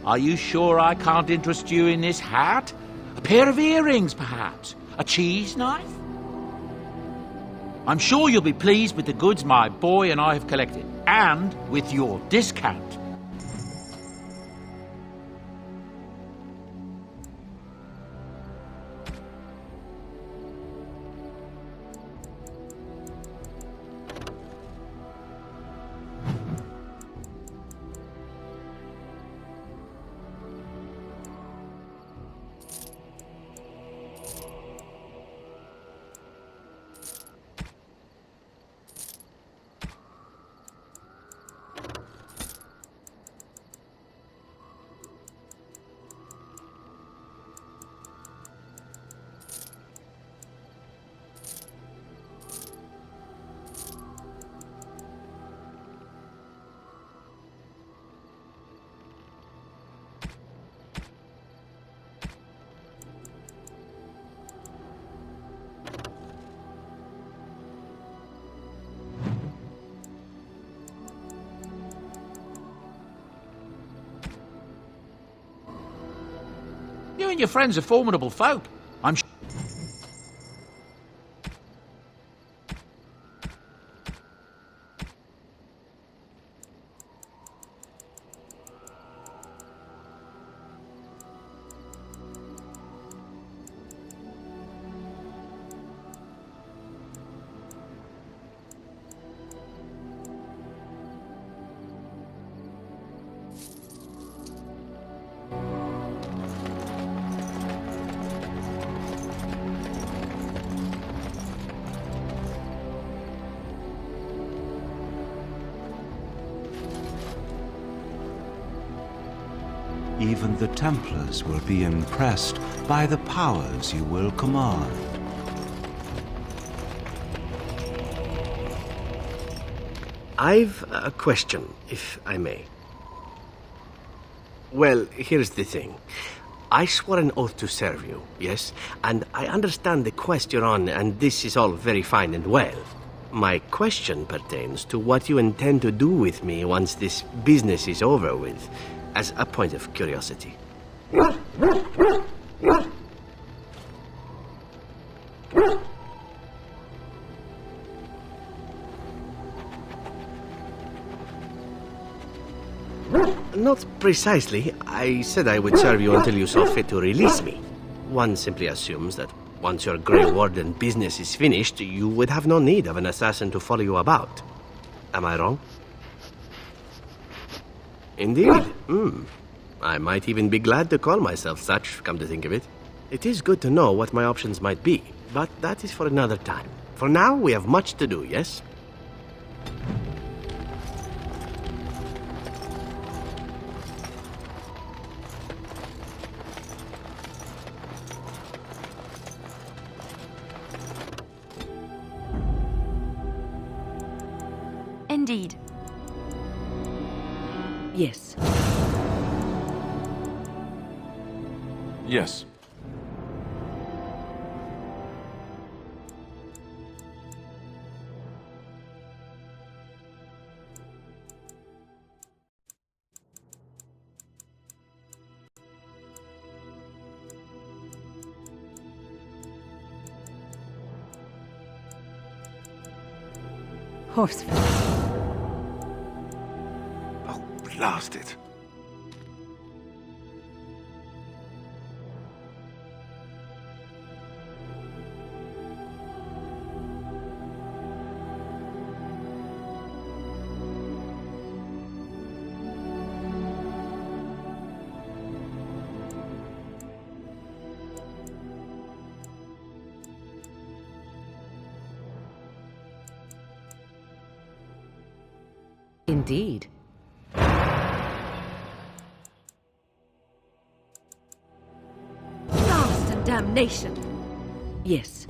Are you sure I can't interest you in this hat? A pair of earrings, perhaps? A cheese knife? I'm sure you'll be pleased with the goods my boy and I have collected, and with your discount. You and your friends are formidable folk. I'm sure. Even the Templars will be impressed by the powers you will command. I've a question, if I may. Well, here's the thing. I swore an oath to serve you, yes? And I understand the quest you're on, and this is all very fine and well. My question pertains to what you intend to do with me once this business is over with, as a point of curiosity. Not precisely. I said I would serve you until you saw fit to release me. One simply assumes that once your Grey Warden business is finished, you would have no need of an assassin to follow you about. Am I wrong? Indeed. I might even be glad to call myself such, come to think of it. It is good to know what my options might be, but that is for another time. For now, we have much to do, yes? Indeed. Yes. Yes. Horsefly. Oh, blast it. Indeed. Blast and damnation! Yes.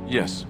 Yes.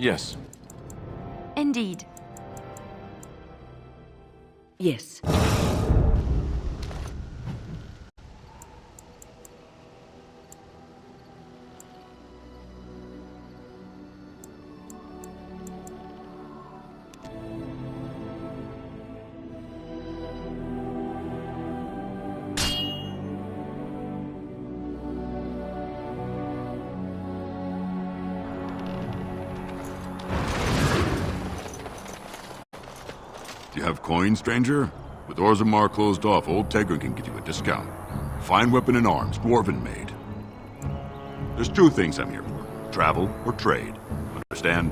Yes. Indeed. Yes. Do you have coin, stranger? With Orzammar closed off, old Tegra can get you a discount. Fine weapon and arms, dwarven made. There's two things I'm here for. Travel or trade. Understand?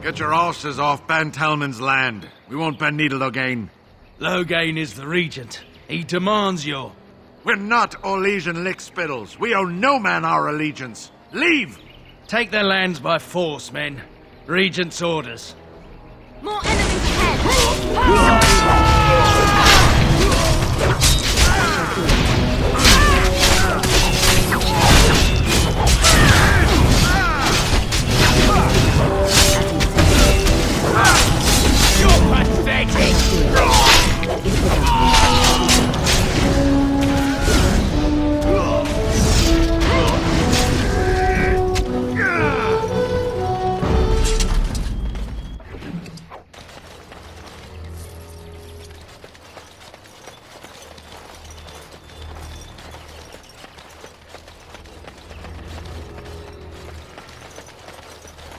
Get your horses off Ben Talman's land. We won't bend needle Loghain. Loghain is the regent. He demands your... We're not Orlesian lickspittles. We owe no man our allegiance. Leave! Take their lands by force, men. Regent's orders. More enemies ahead!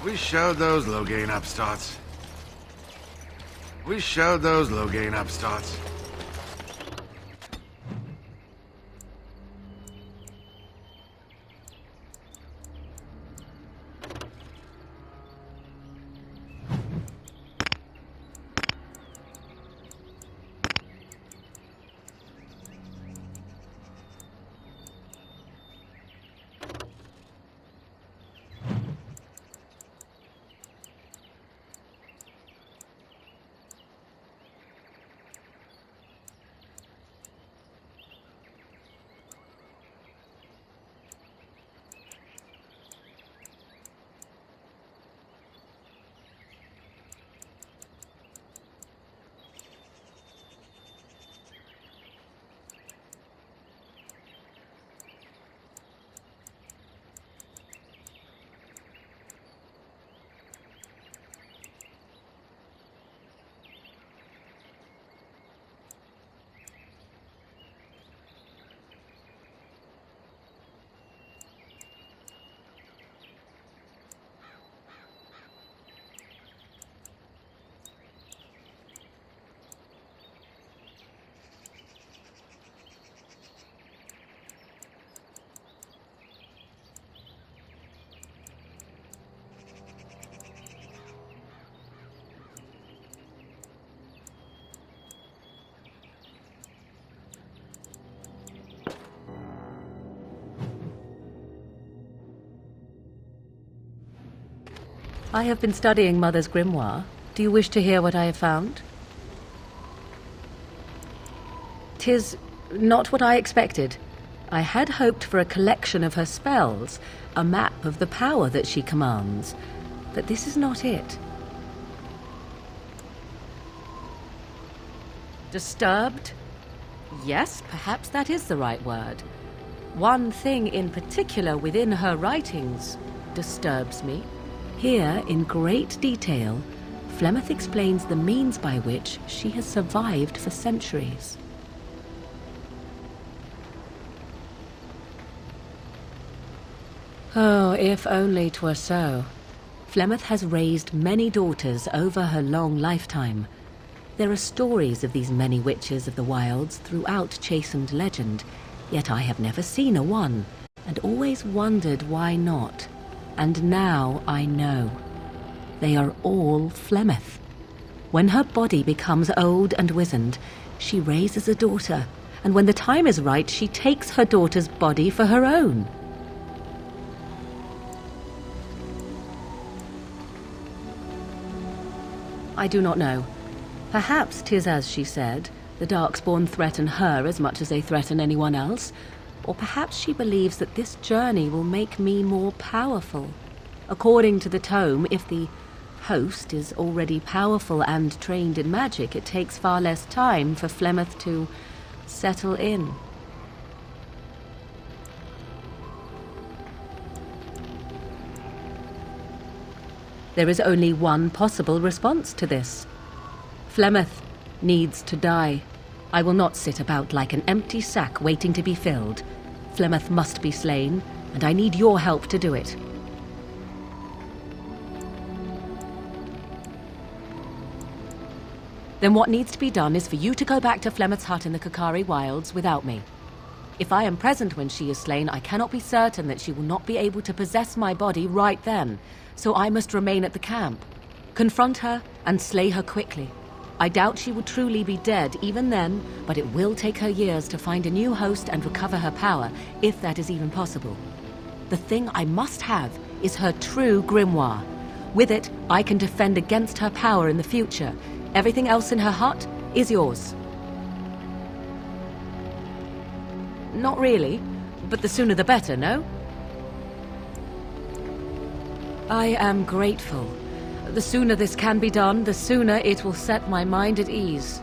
We showed those Loghain upstarts. We showed those Loghain upstarts. I have been studying Mother's grimoire. Do you wish to hear what I have found? 'Tis not what I expected. I had hoped for a collection of her spells, a map of the power that she commands, but this is not it. Disturbed? Yes, perhaps that is the right word. One thing in particular within her writings disturbs me. Here, in great detail, Flemeth explains the means by which she has survived for centuries. Oh, if only 'twere so. Flemeth has raised many daughters over her long lifetime. There are stories of these many witches of the wilds throughout chastened legend, yet I have never seen a one, and always wondered why not. And now I know. They are all Flemeth. When her body becomes old and wizened, she raises a daughter, and when the time is right, she takes her daughter's body for her own. I do not know. Perhaps 'tis as she said, the Darkspawn threaten her as much as they threaten anyone else, or perhaps she believes that this journey will make me more powerful. According to the tome, if the host is already powerful and trained in magic, it takes far less time for Flemeth to settle in. There is only one possible response to this. Flemeth needs to die. I will not sit about like an empty sack waiting to be filled. Flemeth must be slain, and I need your help to do it. Then what needs to be done is for you to go back to Flemeth's hut in the Kakari Wilds without me. If I am present when she is slain, I cannot be certain that she will not be able to possess my body right then, so I must remain at the camp. Confront her and slay her quickly. I doubt she will truly be dead even then, but it will take her years to find a new host and recover her power, if that is even possible. The thing I must have is her true grimoire. With it, I can defend against her power in the future. Everything else in her hut is yours. Not really, but the sooner the better, no? I am grateful. The sooner this can be done, the sooner it will set my mind at ease.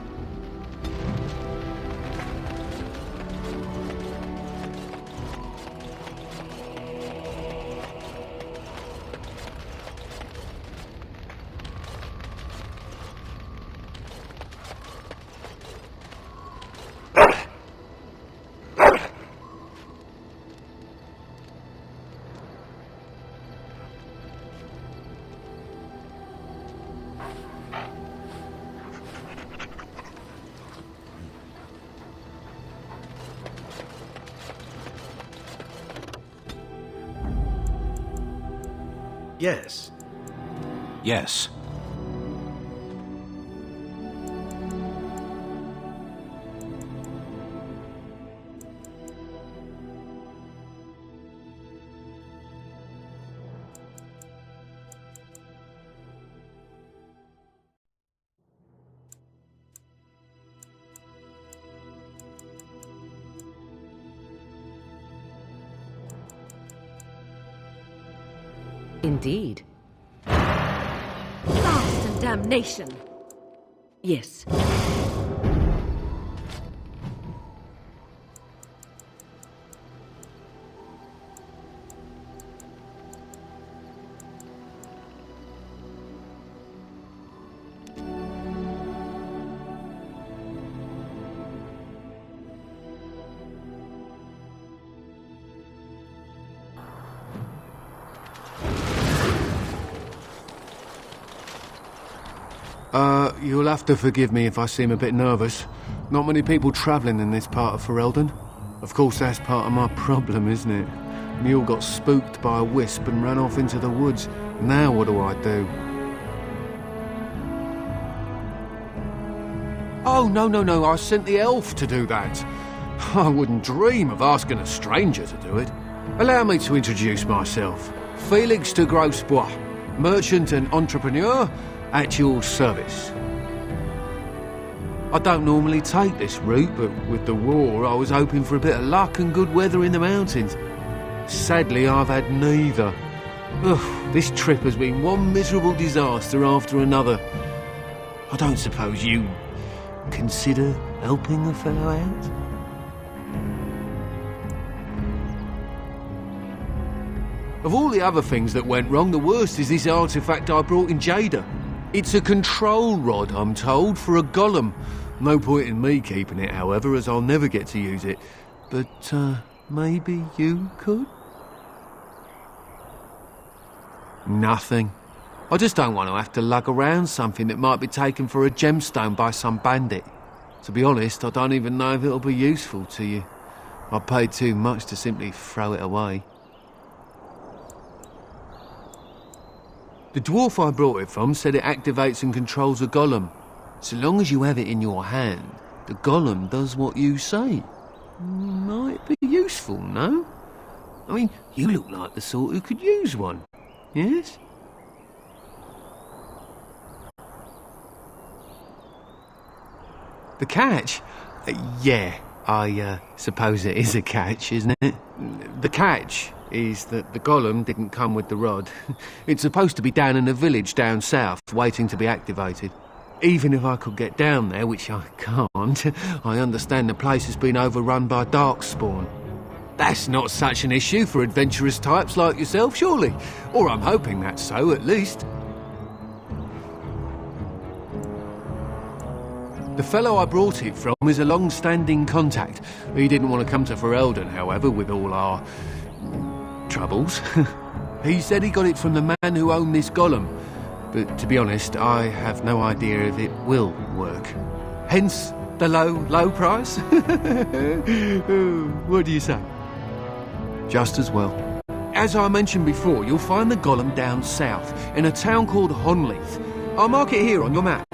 Yes. Yes. Indeed. Blast and damnation! Yes. You'll have to forgive me if I seem a bit nervous. Not many people travelling in this part of Ferelden. Of course, that's part of my problem, isn't it? Mule got spooked by a wisp and ran off into the woods. Now what do I do? Oh, no, I sent the elf to do that. I wouldn't dream of asking a stranger to do it. Allow me to introduce myself. Felix de Grosbois. merchant and entrepreneur at your service. I don't normally take this route, but with the war, I was hoping for a bit of luck and good weather in the mountains. Sadly, I've had neither. Ugh, this trip has been one miserable disaster after another. I don't suppose you consider helping a fellow out? Of all the other things that went wrong, the worst is this artifact I brought in Jada. It's a control rod, I'm told, for a golem. No point in me keeping it, however, as I'll never get to use it. But, maybe you could? Nothing. I just don't want to have to lug around something that might be taken for a gemstone by some bandit. To be honest, I don't even know if it'll be useful to you. I paid too much to simply throw it away. The dwarf I brought it from said it activates and controls a golem. So long as you have it in your hand, the golem does what you say. Might be useful, no? I mean, you look like the sort who could use one, yes? The catch? Yeah, I suppose it is a catch, isn't it? The catch is that the golem didn't come with the rod. It's supposed to be down in a village down south, waiting to be activated. Even if I could get down there, which I can't, I understand the place has been overrun by darkspawn. That's not such an issue for adventurous types like yourself, surely? Or I'm hoping that's so, at least. The fellow I brought it from is a long-standing contact. He didn't want to come to Ferelden, however, with all our troubles. He said he got it from the man who owned this golem. But to be honest, I have no idea if it will work. Hence the low price? What do you say? Just as well. As I mentioned before, you'll find the golem down south, in a town called Honleith. I'll mark it here on your map.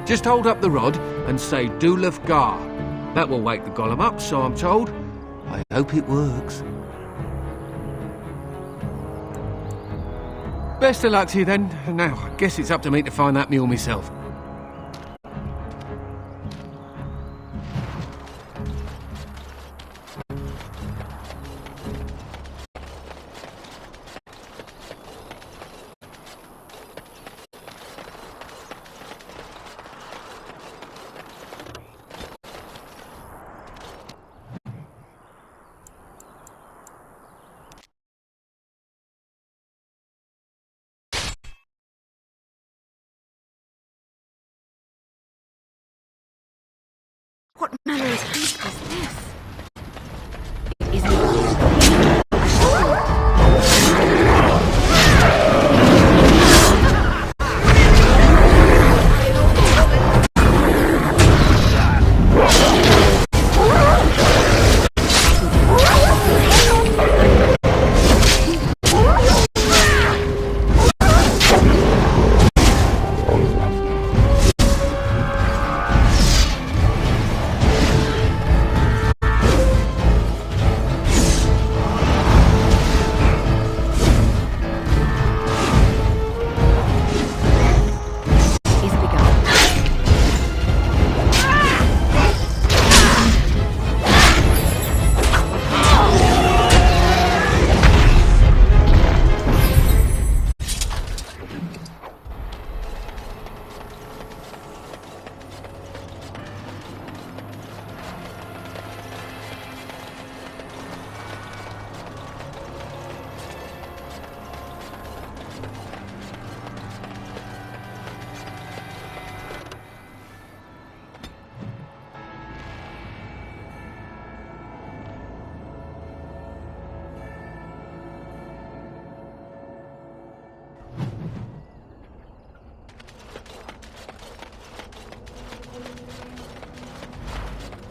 Just hold up the rod and say Dulaf Gar. That will wake the golem up, so I'm told. I hope it works. Best of luck to you then. Now, I guess it's up to me to find that mule myself. What manner of beast is this? It isn't.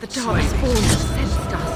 The dark spawn have sensed us.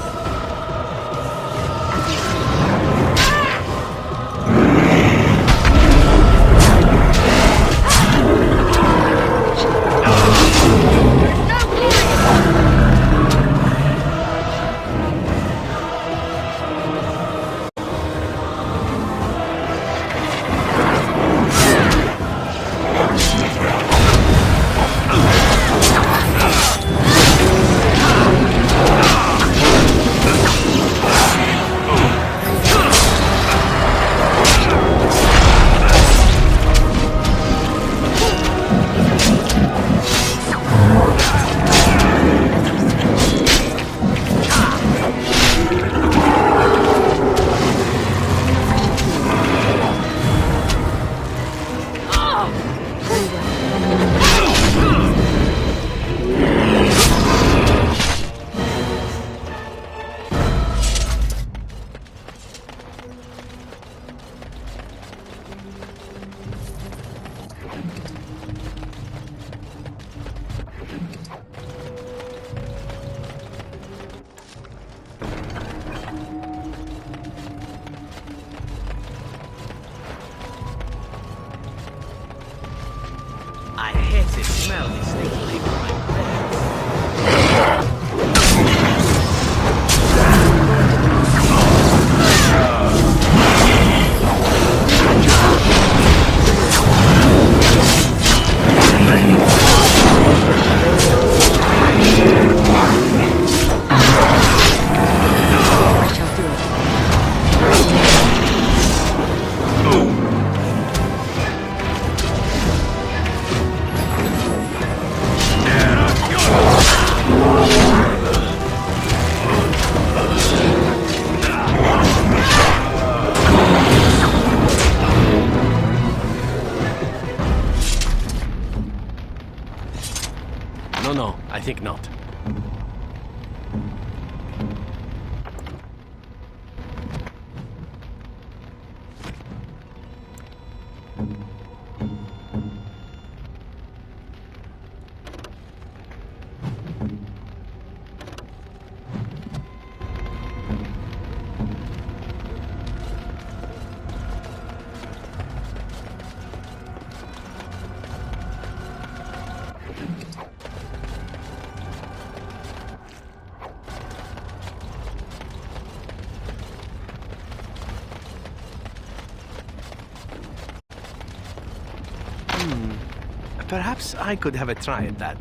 Perhaps I could have a try at that.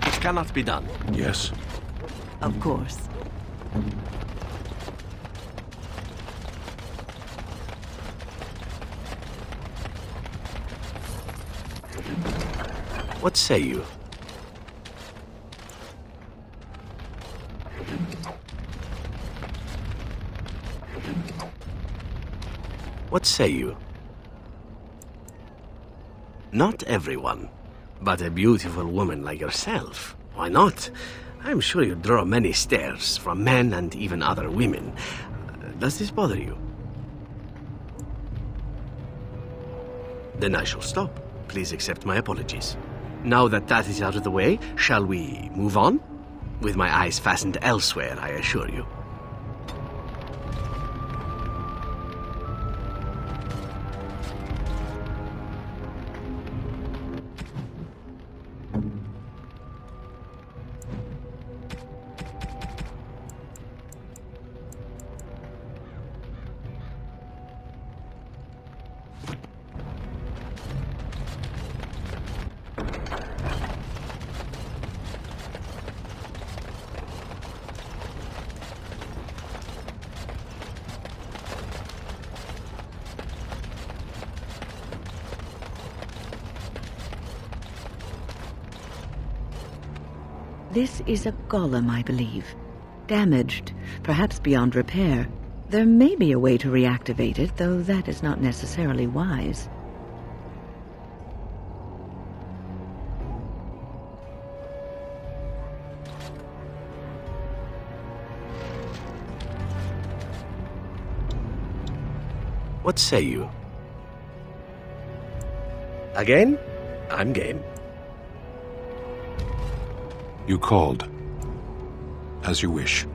It cannot be done. Yes. Of course. What say you? What say you? Not everyone, but a beautiful woman like yourself. Why not? I'm sure you draw many stares from men and even other women. Does this bother you? Then I shall stop. Please accept my apologies. Now that that is out of the way, shall we move on? With my eyes fastened elsewhere, I assure you. This is a golem, I believe. Damaged, perhaps beyond repair. There may be a way to reactivate it, though that is not necessarily wise. What say you? Again? I'm game. You called. As you wish.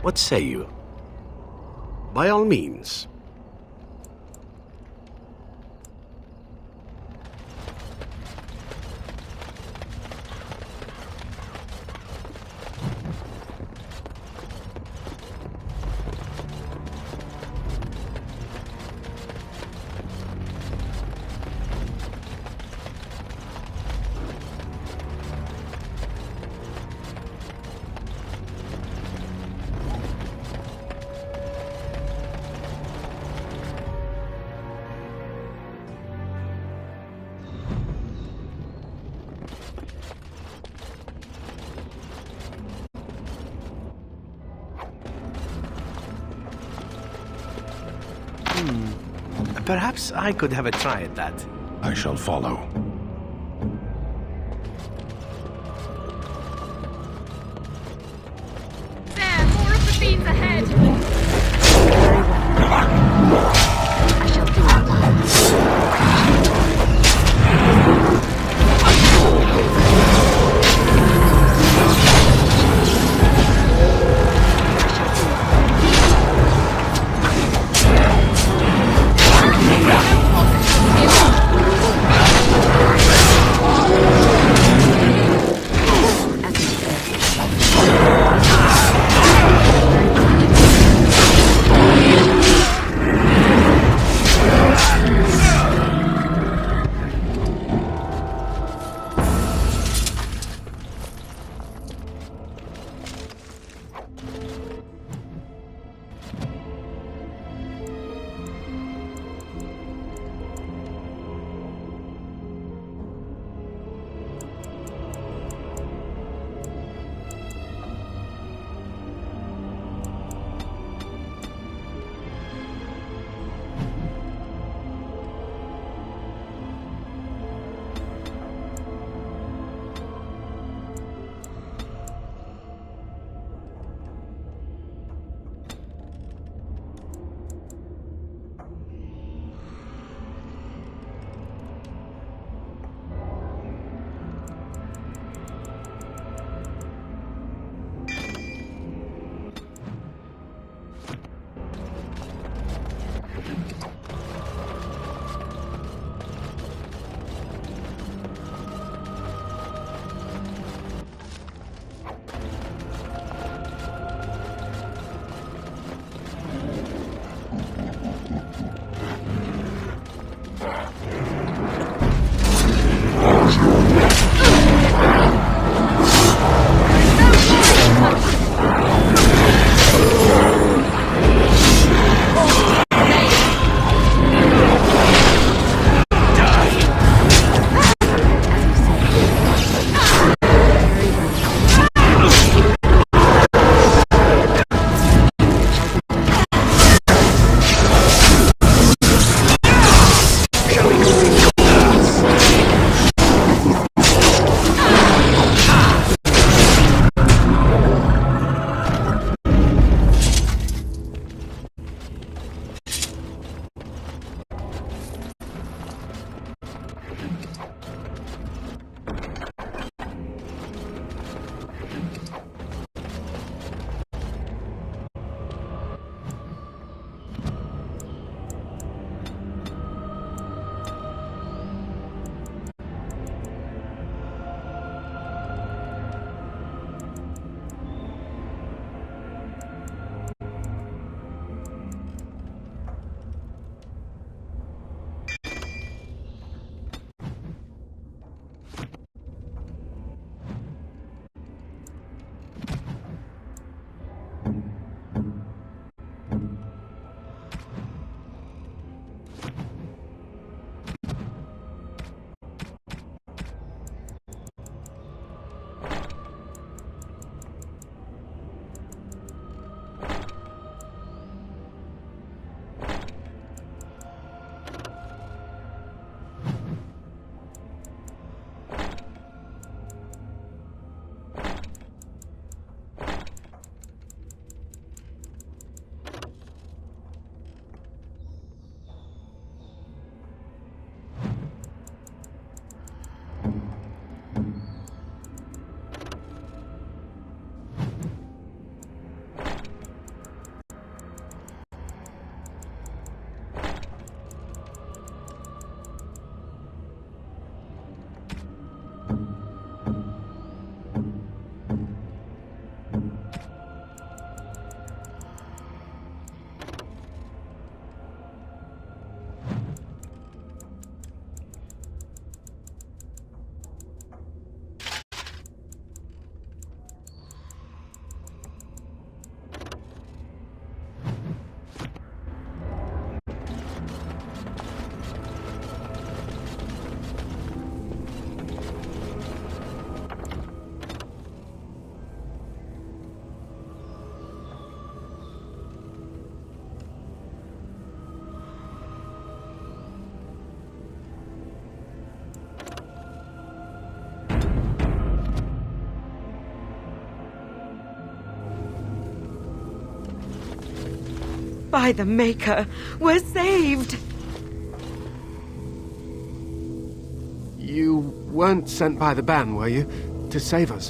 What say you? By all means. Perhaps I could have a try at that. I shall follow. There, more of the beams ahead! I shall do By the Maker, we're saved! You weren't sent by the Ban, were you? To save us?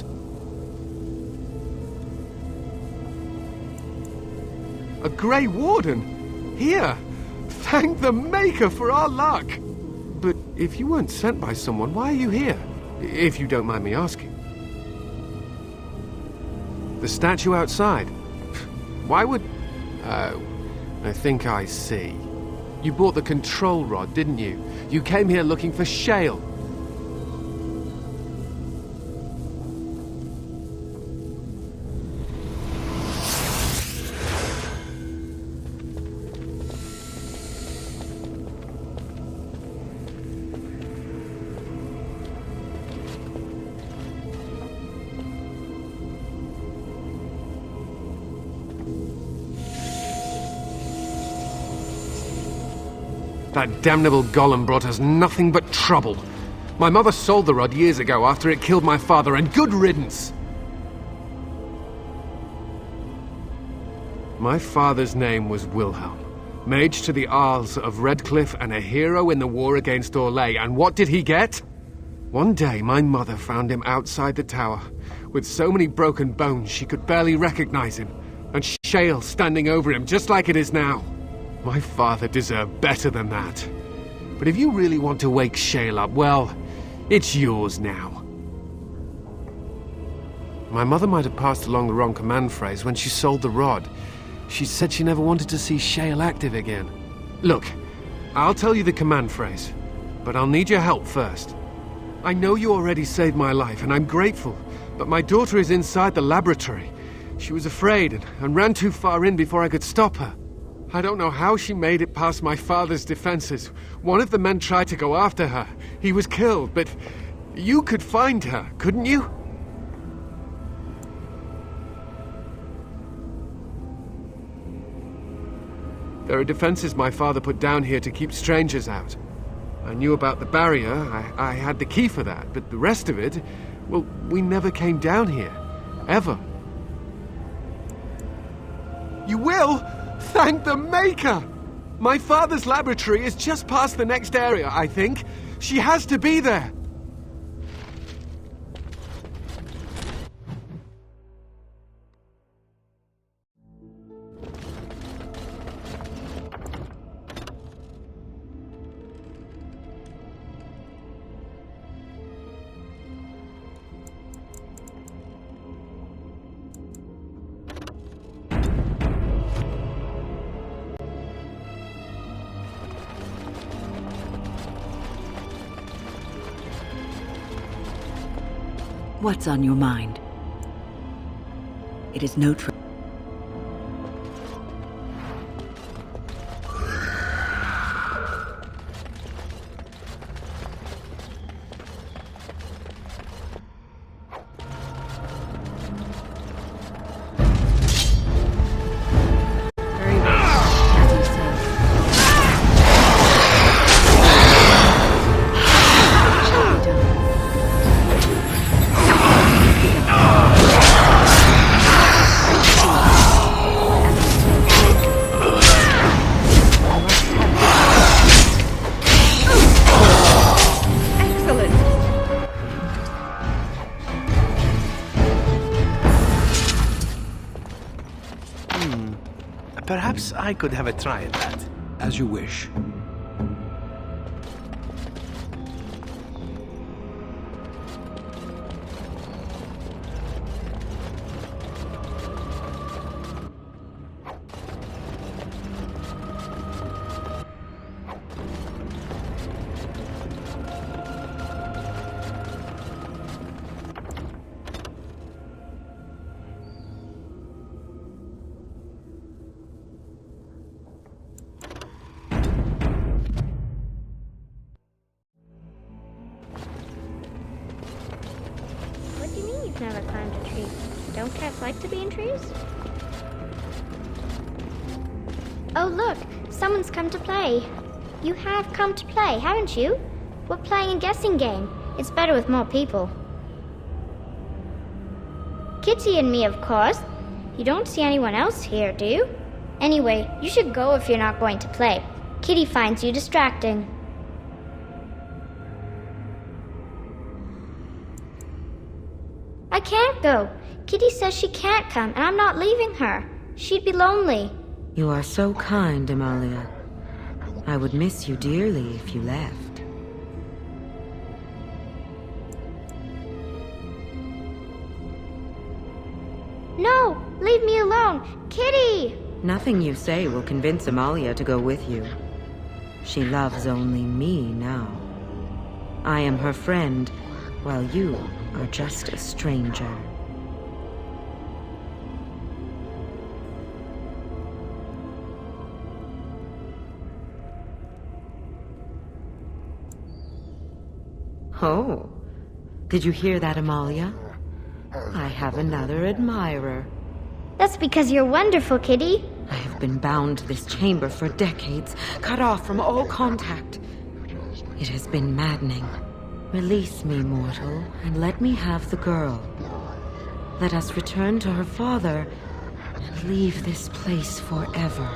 A Grey Warden? Here! Thank the Maker for our luck! But if you weren't sent by someone, why are you here? If you don't mind me asking. The statue outside? Why would... I think I see. You bought the control rod, didn't you? You came here looking for Shale. That damnable golem brought us nothing but trouble. My mother sold the rod years ago after it killed my father, and good riddance! My father's name was Wilhelm, mage to the Arls of Redcliffe and a hero in the war against Orlais, and what did he get? One day my mother found him outside the tower, with so many broken bones she could barely recognize him, and Shale standing over him just like it is now. My father deserved better than that. But if you really want to wake Shale up, well, it's yours now. My mother might have passed along the wrong command phrase when she sold the rod. She said she never wanted to see Shale active again. Look, I'll tell you the command phrase, but I'll need your help first. I know you already saved my life, and I'm grateful, but my daughter is inside the laboratory. She was afraid and ran too far in before I could stop her. I don't know how she made it past my father's defenses. One of the men tried to go after her. He was killed, but you could find her, couldn't you? There are defenses my father put down here to keep strangers out. I knew about the barrier, I had the key for that, but the rest of it, well, we never came down here. Ever. You will? Thank the Maker! My father's laboratory is just past the next area, I think. She has to be there. What's on your mind? It is no trouble. Perhaps I could have a try at that. As you wish. Never climbed a tree. Don't cats like to be in trees? Oh look, someone's come to play. You have come to play, haven't you? We're playing a guessing game. It's better with more people. Kitty and me, of course. You don't see anyone else here, do you? Anyway, you should go if you're not going to play. Kitty finds you distracting. I can't go. Kitty says she can't come, and I'm not leaving her. She'd be lonely. You are so kind, Amalia. I would miss you dearly if you left. No! Leave me alone! Kitty! Nothing you say will convince Amalia to go with you. She loves only me now. I am her friend, while you are just a stranger. Oh, did you hear that, Amalia? I have another admirer. That's because you're wonderful, Kitty. I have been bound to this chamber for decades, cut off from all contact. It has been maddening. Release me, mortal, and let me have the girl. Let us return to her father and leave this place forever.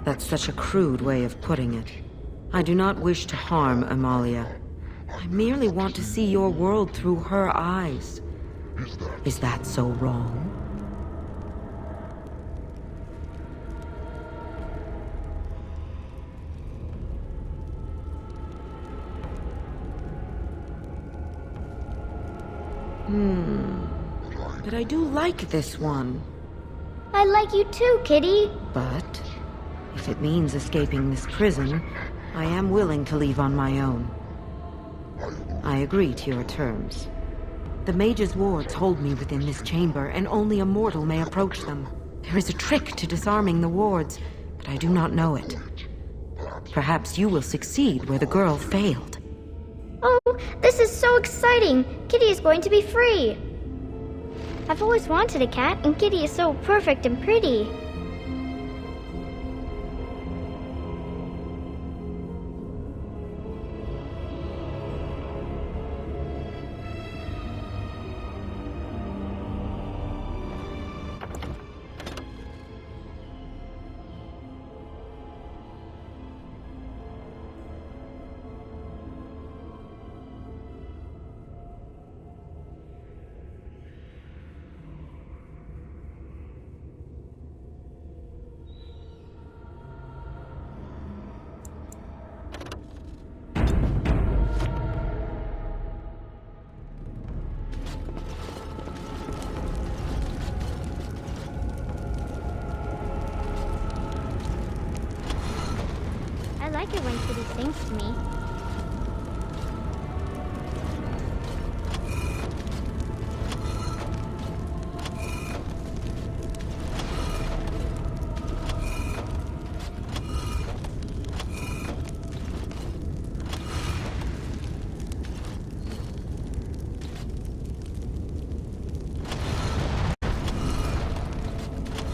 That's such a crude way of putting it. I do not wish to harm Amalia. I merely want to see your world through her eyes. Is that so wrong? that I do like this one. I like you too, Kitty. But if it means escaping this prison, I am willing to leave on my own. I agree to your terms. The mage's wards hold me within this chamber, and only a mortal may approach them. There is a trick to disarming the wards, but I do not know it. Perhaps you will succeed where the girl failed. Oh, this is so exciting! Kitty is going to be free! I've always wanted a cat, and Kitty is so perfect and pretty. I like it when Kitty sings to me.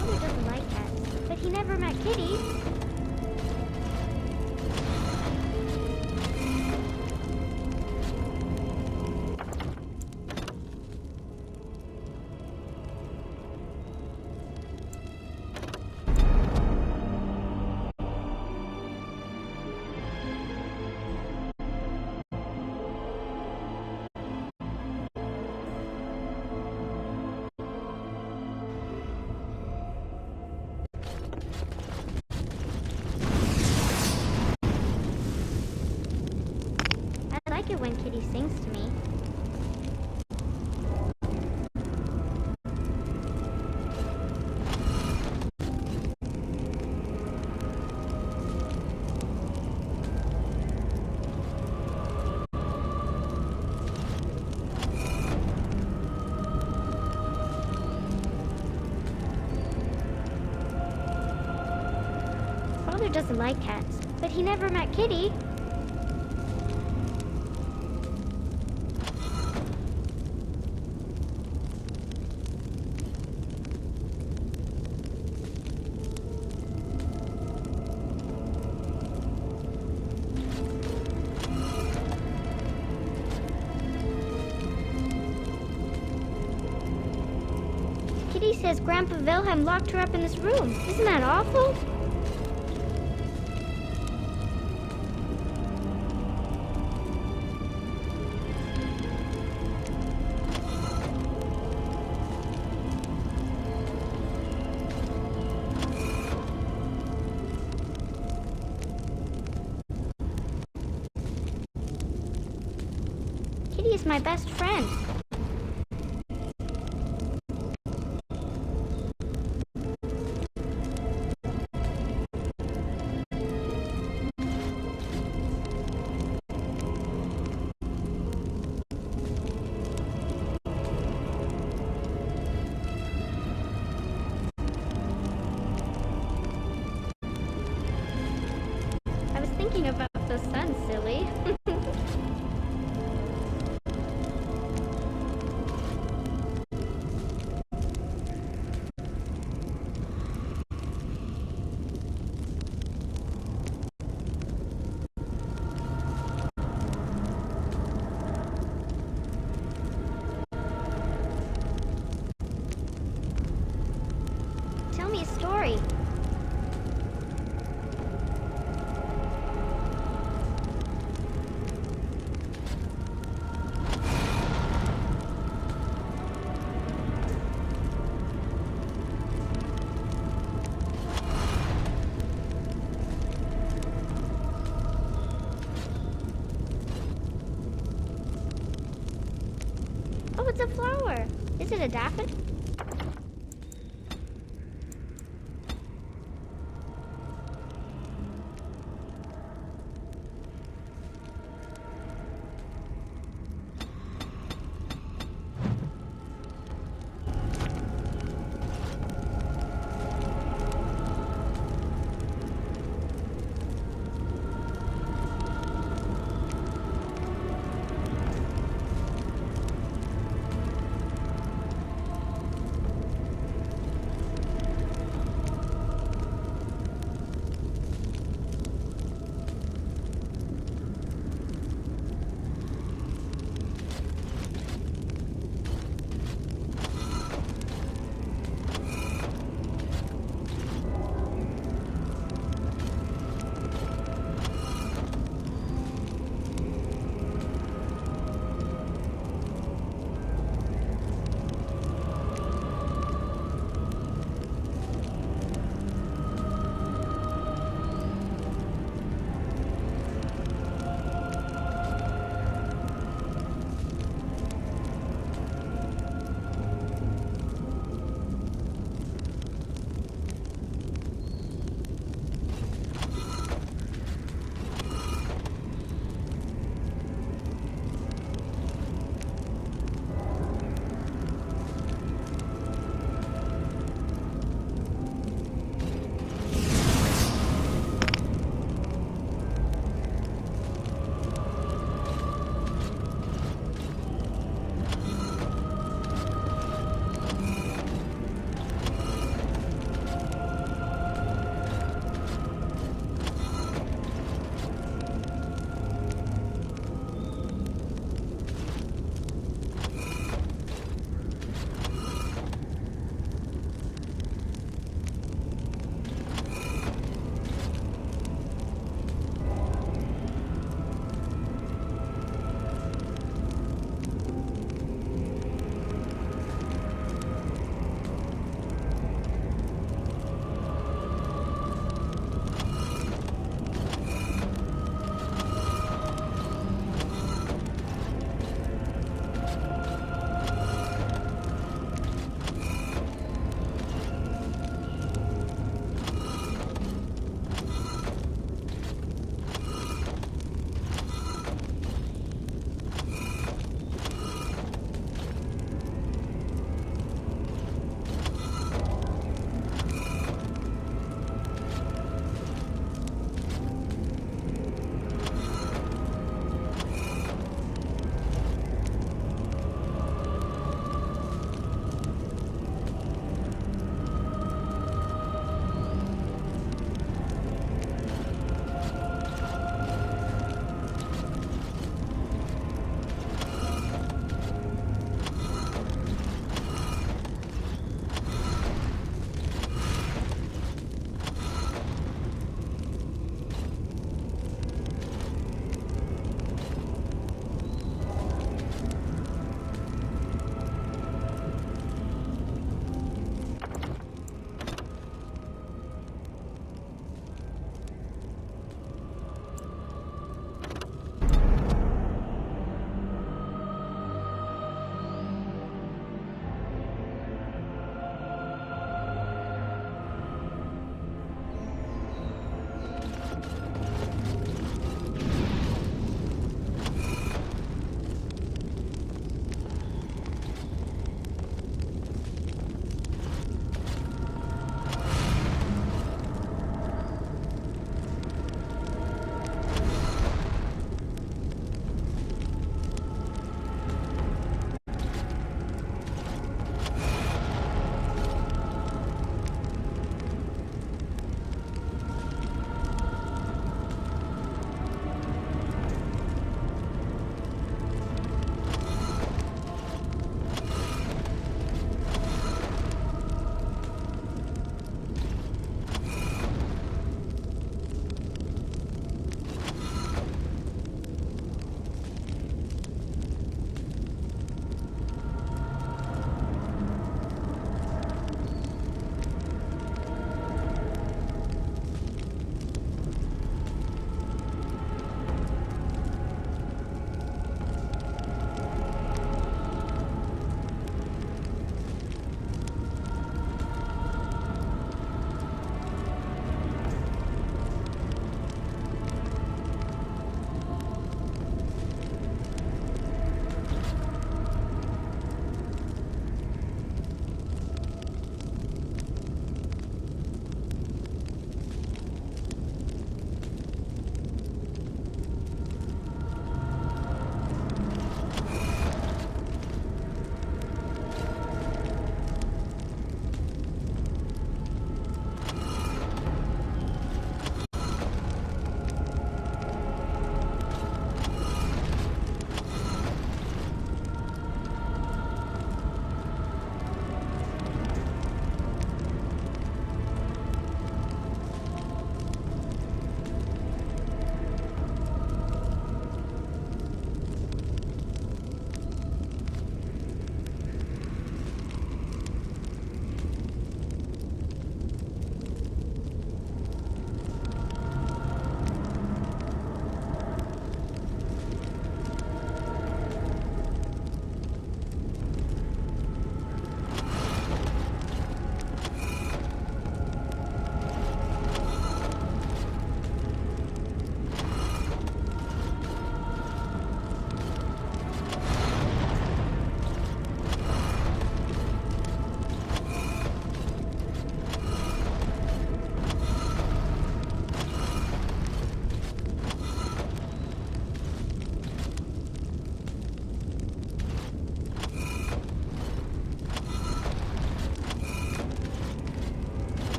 Father doesn't like cats, but he never met Kitty. I like it when Kitty sings to me. Father doesn't like cats, but he never met Kitty. Kitty says Grandpa Wilhelm locked her up in this room. Isn't that awful? Kitty is my best friend. I was thinking about the sun, silly. Tell me a story. Oh, it's a flower. Is Is it a daffodil?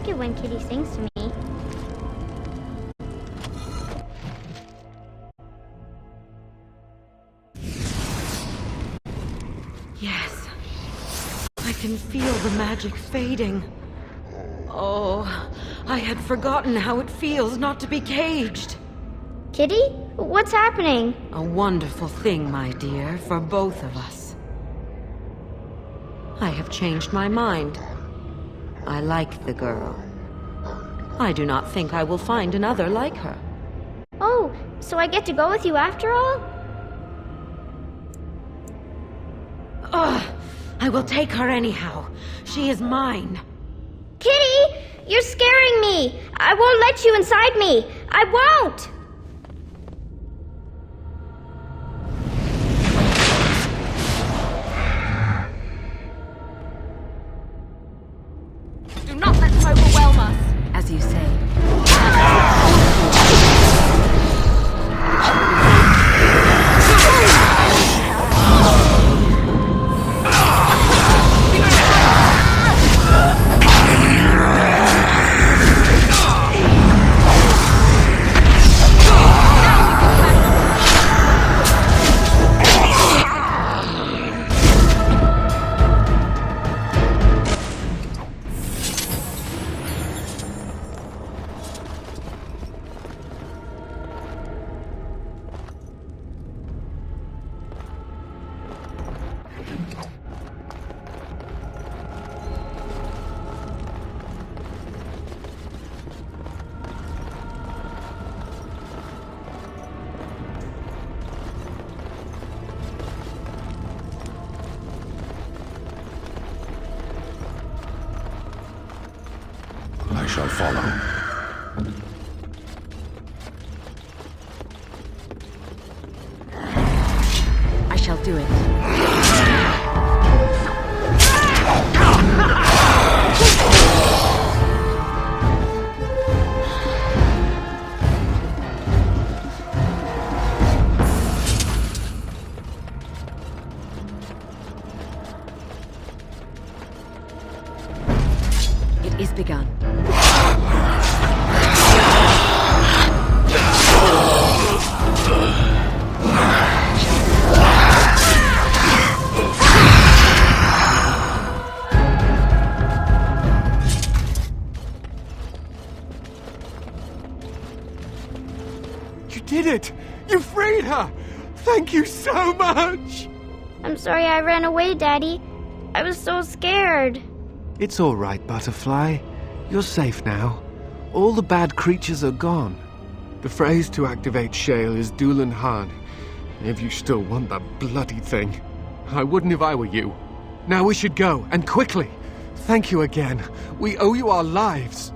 like it when Kitty sings to me. Yes. I can feel the magic fading. Oh, I had forgotten how it feels not to be caged. Kitty? What's happening? A wonderful thing, my dear, for both of us. I have changed my mind. I like the girl. I do not think I will find another like her. Oh, so I get to go with you after all? Ugh! I will take her anyhow. She is mine. Kitty! You're scaring me! I won't let you inside me! I won't! Do not let her overwhelm us. As you say. I shall follow. I shall do it. It is begun. You did it! You freed her! Thank you so much! I'm sorry I ran away, Daddy. I was so scared. It's all right, Butterfly. You're safe now. All the bad creatures are gone. The phrase to activate Shale is Dulan Han. If you still want that bloody thing. I wouldn't if I were you. Now we should go, and quickly. Thank you again. We owe you our lives.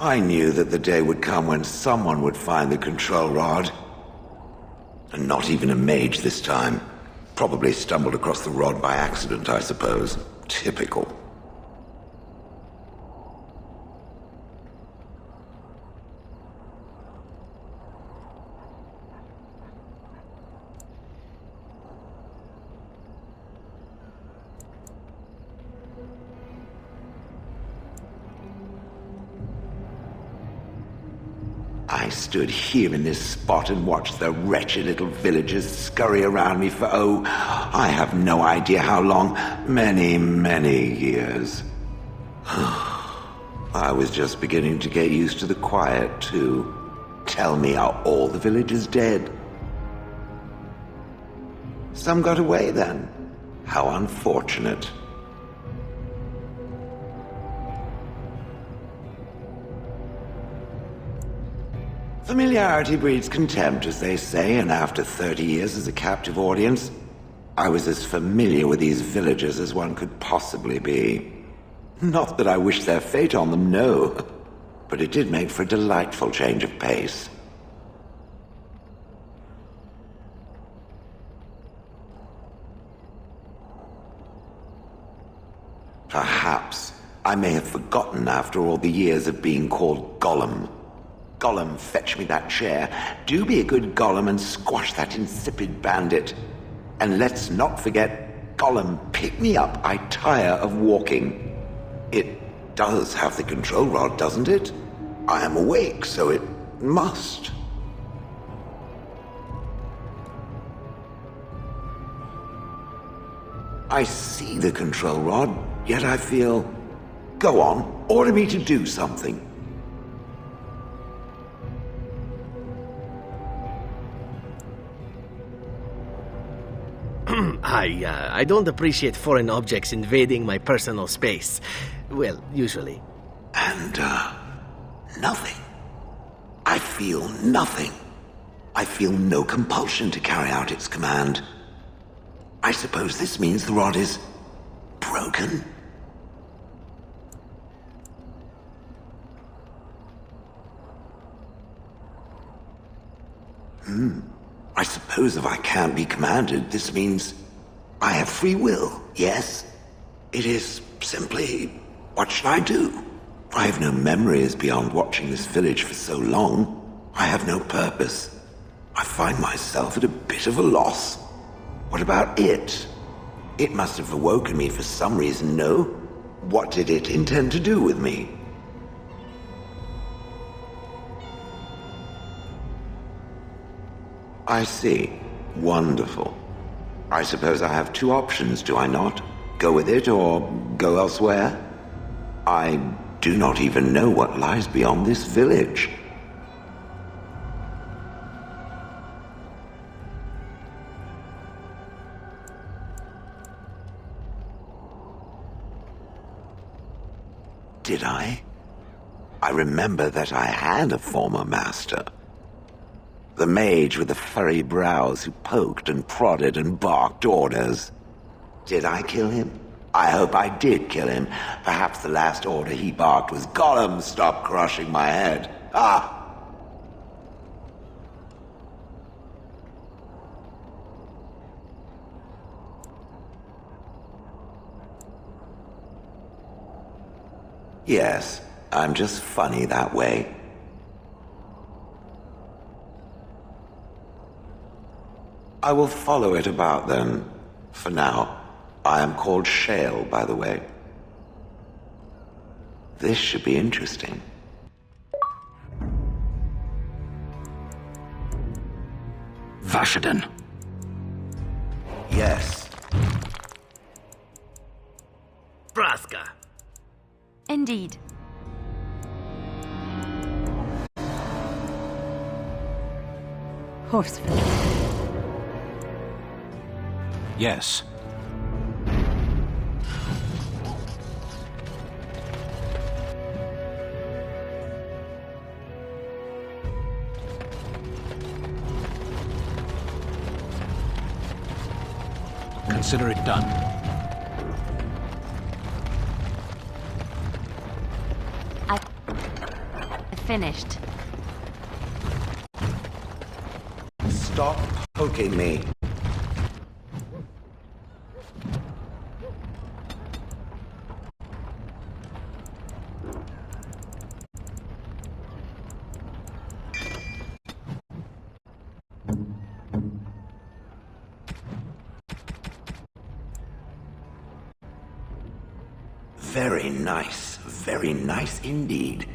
I knew that the day would come when someone would find the control rod. And not even a mage this time. Probably stumbled across the rod by accident, I suppose. Typical. I stood here in this spot and watched the wretched little villagers scurry around me for, oh, I have no idea how long. Many, many years. I was just beginning to get used to the quiet, too. Tell me, are all the villagers dead? Some got away, then. How unfortunate. Familiarity breeds contempt, as they say, and after 30 years as a captive audience, I was as familiar with these villagers as one could possibly be. Not that I wish their fate on them, no. But it did make for a delightful change of pace. Perhaps I may have forgotten after all the years of being called Gollum. Gollum, fetch me that chair. Do be a good Gollum and squash that insipid bandit. And let's not forget, Gollum, pick me up. I tire of walking. It does have the control rod, doesn't it? I am awake, so it must. I see the control rod, yet I feel... Go on, order me to do something. I don't appreciate foreign objects invading my personal space. Well, usually. And, nothing. I feel nothing. I feel no compulsion to carry out its command. I suppose this means the rod is... broken? I suppose if I can't be commanded, this means I have free will, yes? It is simply, what should I do? I have no memories beyond watching this village for so long. I have no purpose. I find myself at a bit of a loss. What about it? It must have awoken me for some reason, no? What did it intend to do with me? I see. Wonderful. I suppose I have two options, do I not? Go with it or go elsewhere? I do not even know what lies beyond this village. Did I? I remember that I had a former master. The mage with the furry brows who poked and prodded and barked orders. Did I kill him? I hope I did kill him. Perhaps the last order he barked was, Gollum, stop crushing my head. Ah! Yes, I'm just funny that way. I will follow it about then. For now, I am called Shale, by the way. This should be interesting. Vashaden. Yes. Braska. Indeed. Horseful. Yes. Consider it done. I finished. Stop poking me. Very nice indeed.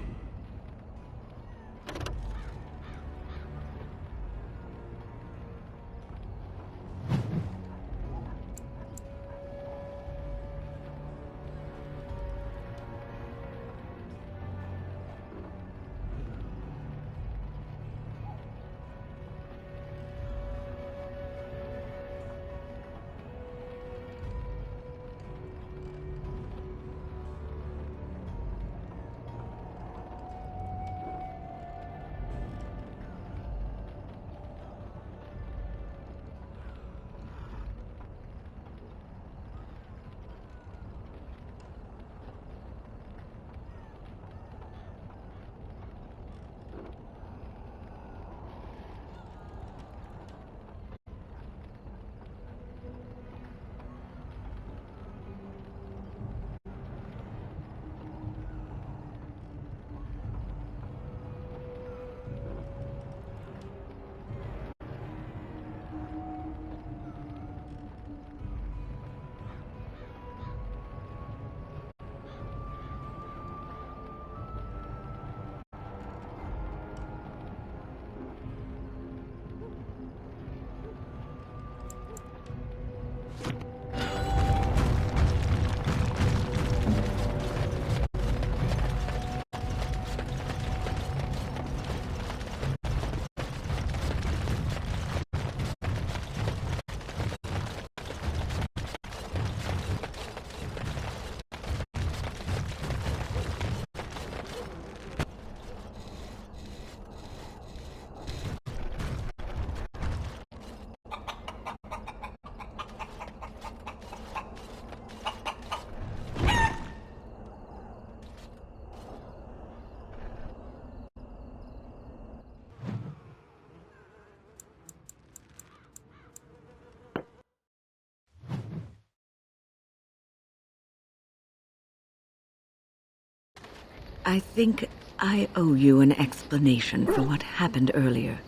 I think I owe you an explanation for what happened earlier.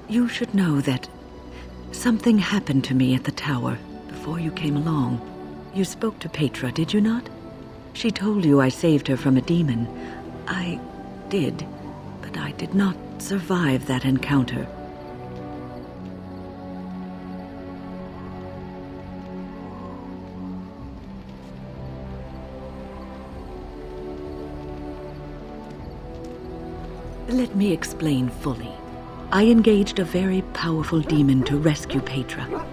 You should know that something happened to me at the tower before you came along. You spoke to Petra, did you not? She told you I saved her from a demon. I did, but I did not survive that encounter. Let me explain fully. I engaged a very powerful demon to rescue Petra.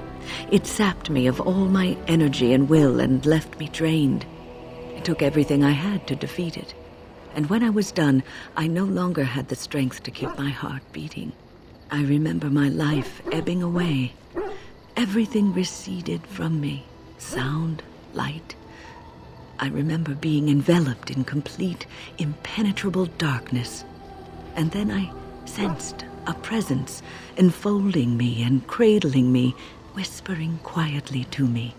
It sapped me of all my energy and will and left me drained. It took everything I had to defeat it. And when I was done, I no longer had the strength to keep my heart beating. I remember my life ebbing away. Everything receded from me. Sound, light. I remember being enveloped in complete, impenetrable darkness. And then I sensed a presence enfolding me and cradling me, whispering quietly to me.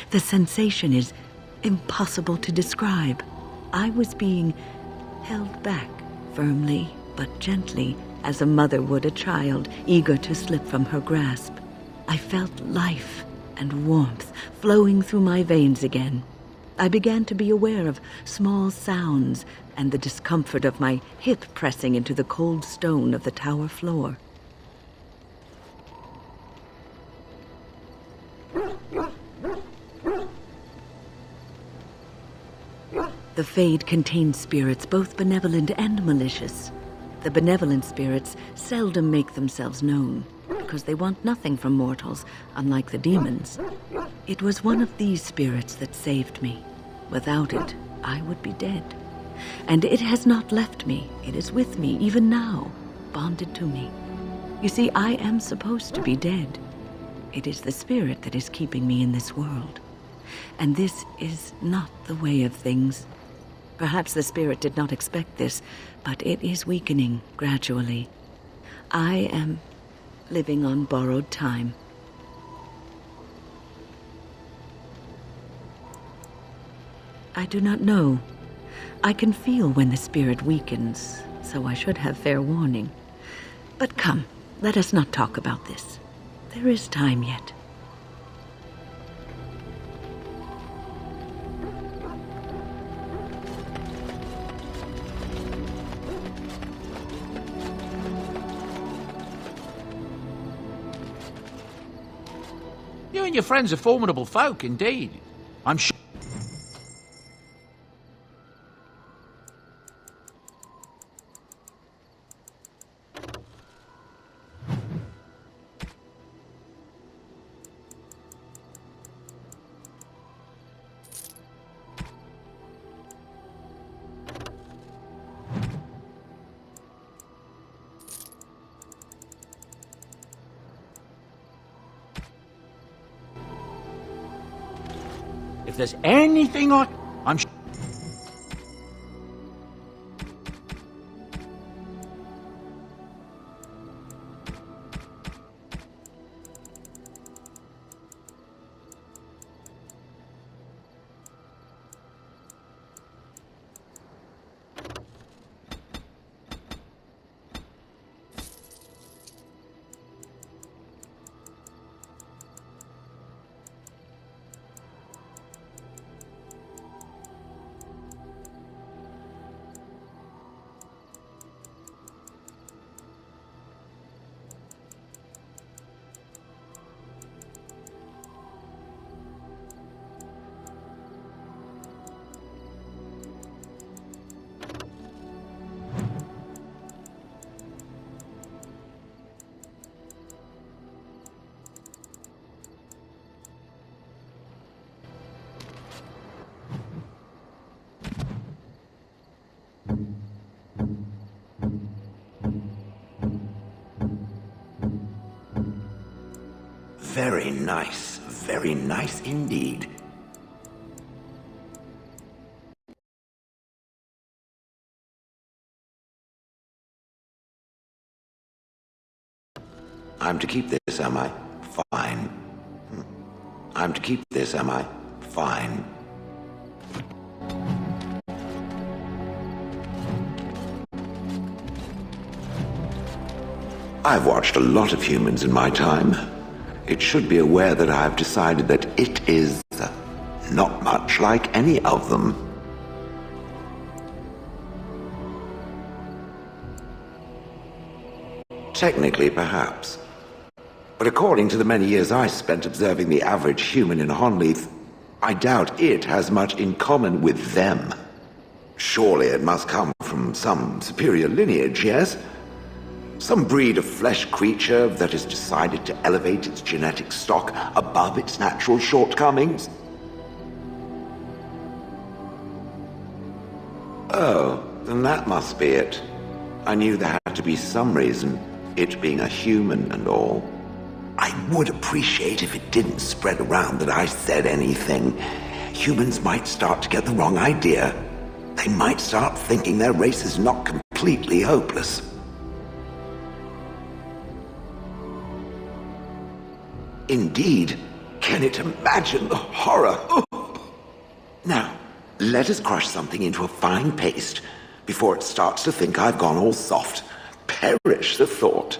The sensation is impossible to describe. I was being held back firmly but gently, as a mother would a child eager to slip from her grasp. I felt life and warmth flowing through my veins again. I began to be aware of small sounds and the discomfort of my hip pressing into the cold stone of the tower floor. The Fade contains spirits both benevolent and malicious. The benevolent spirits seldom make themselves known, because they want nothing from mortals, unlike the demons. It was one of these spirits that saved me. Without it, I would be dead. And it has not left me. It is with me, even now, bonded to me. You see, I am supposed to be dead. It is the spirit that is keeping me in this world. And this is not the way of things. Perhaps the spirit did not expect this, but it is weakening gradually. I am living on borrowed time. I do not know. I can feel when the spirit weakens, so I should have fair warning. But come, let us not talk about this. There is time yet. You and your friends are formidable folk, indeed. I'm sure. If there's anything I'm sure. Very nice indeed. I'm to keep this, am I? Fine. I'm to keep this, am I? Fine. I've watched a lot of humans in my time. It should be aware that I've decided that it is not much like any of them. Technically, perhaps. But according to the many years I spent observing the average human in Honleith, I doubt it has much in common with them. Surely it must come from some superior lineage, yes? Some breed of flesh creature that has decided to elevate its genetic stock above its natural shortcomings? Oh, then that must be it. I knew there had to be some reason, it being a human and all. I would appreciate if it didn't spread around that I said anything. Humans might start to get the wrong idea. They might start thinking their race is not completely hopeless. Indeed, can it imagine the horror? Oh. Now, let us crush something into a fine paste before it starts to think I've gone all soft. Perish the thought.